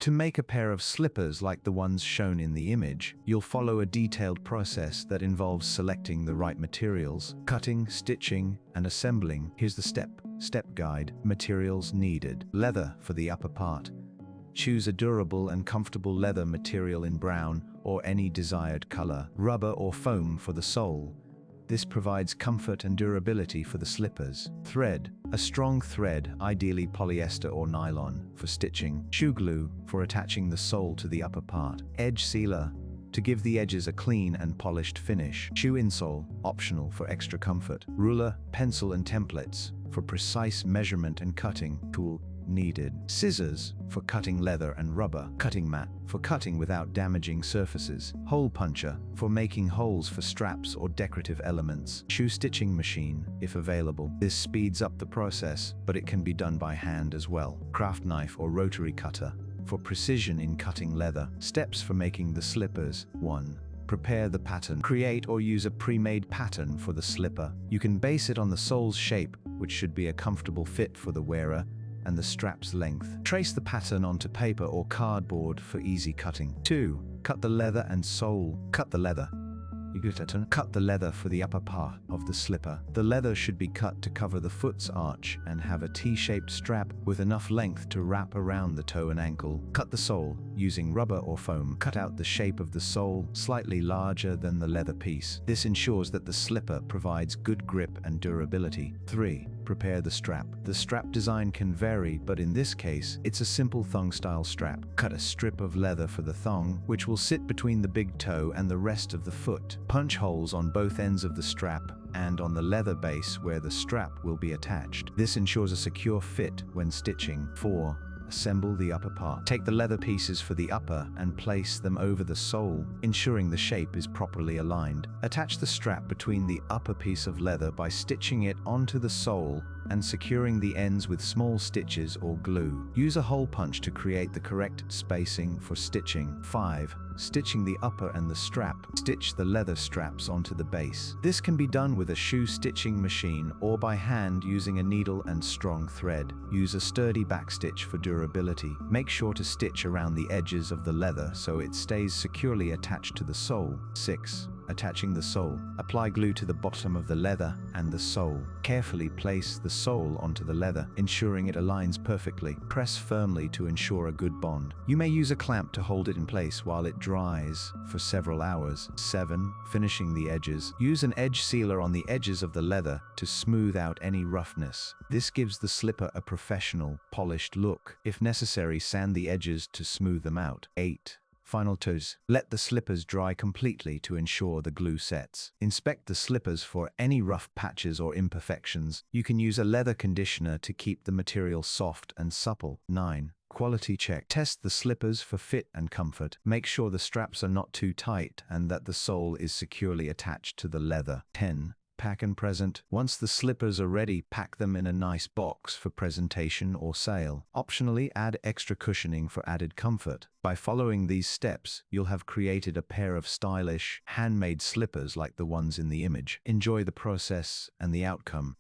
To make a pair of slippers like the ones shown in the image, you'll follow a detailed process that involves selecting the right materials, cutting, stitching, and assembling. Here's the step guide. Materials needed. Leather for the upper part. Choose a durable and comfortable leather material in brown or any desired color. Rubber or foam for the sole. This provides comfort and durability for the slippers. Thread. A strong thread, ideally polyester or nylon, for stitching. Shoe glue, for attaching the sole to the upper part. Edge sealer, to give the edges a clean and polished finish. Shoe insole, optional for extra comfort. Ruler, pencil and templates, for precise measurement and cutting. Tool needed. Scissors, for cutting leather and rubber. Cutting mat, for cutting without damaging surfaces. Hole puncher, for making holes for straps or decorative elements. Shoe stitching machine, if available. This speeds up the process, but it can be done by hand as well. Craft knife or rotary cutter, for precision in cutting leather. Steps for making the slippers. 1. Prepare the pattern. Create or use a pre-made pattern for the slipper. You can base it on the sole's shape, which should be a comfortable fit for the wearer, and the strap's length. Trace the pattern onto paper or cardboard for easy cutting. 2. Cut the leather and sole. Cut the leather. Cut the leather for the upper part of the slipper. The leather should be cut to cover the foot's arch and have a T-shaped strap with enough length to wrap around the toe and ankle. Cut the sole using rubber or foam. Cut out the shape of the sole slightly larger than the leather piece. This ensures that the slipper provides good grip and durability. 3. Prepare the strap. The strap design can vary, but in this case, it's a simple thong-style strap. Cut a strip of leather for the thong, which will sit between the big toe and the rest of the foot. Punch holes on both ends of the strap and on the leather base where the strap will be attached. This ensures a secure fit when stitching. 4. Assemble the upper part. Take the leather pieces for the upper and place them over the sole, ensuring the shape is properly aligned. Attach the strap between the upper piece of leather by stitching it onto the sole and securing the ends with small stitches or glue. Use a hole punch to create the correct spacing for stitching. 5. Stitching the upper and the strap. Stitch the leather straps onto the base. This can be done with a shoe stitching machine or by hand using a needle and strong thread. Use a sturdy backstitch for durability. Make sure to stitch around the edges of the leather so it stays securely attached to the sole. 6. Attaching the sole. Apply glue to the bottom of the leather and the sole. Carefully place the sole onto the leather, ensuring it aligns perfectly. Press firmly to ensure a good bond. You may use a clamp to hold it in place while it dries for several hours. 7. Finishing the edges. Use an edge sealer on the edges of the leather to smooth out any roughness. This gives the slipper a professional, polished look. If necessary, sand the edges to smooth them out. 8. Final toes. Let the slippers dry completely to ensure the glue sets. Inspect the slippers for any rough patches or imperfections. You can use a leather conditioner to keep the material soft and supple. 9. Quality check. Test the slippers for fit and comfort. Make sure the straps are not too tight and that the sole is securely attached to the leather. 10. Pack and present. Once the slippers are ready, pack them in a nice box for presentation or sale. Optionally, add extra cushioning for added comfort. By following these steps, you'll have created a pair of stylish, handmade slippers like the ones in the image. Enjoy the process and the outcome.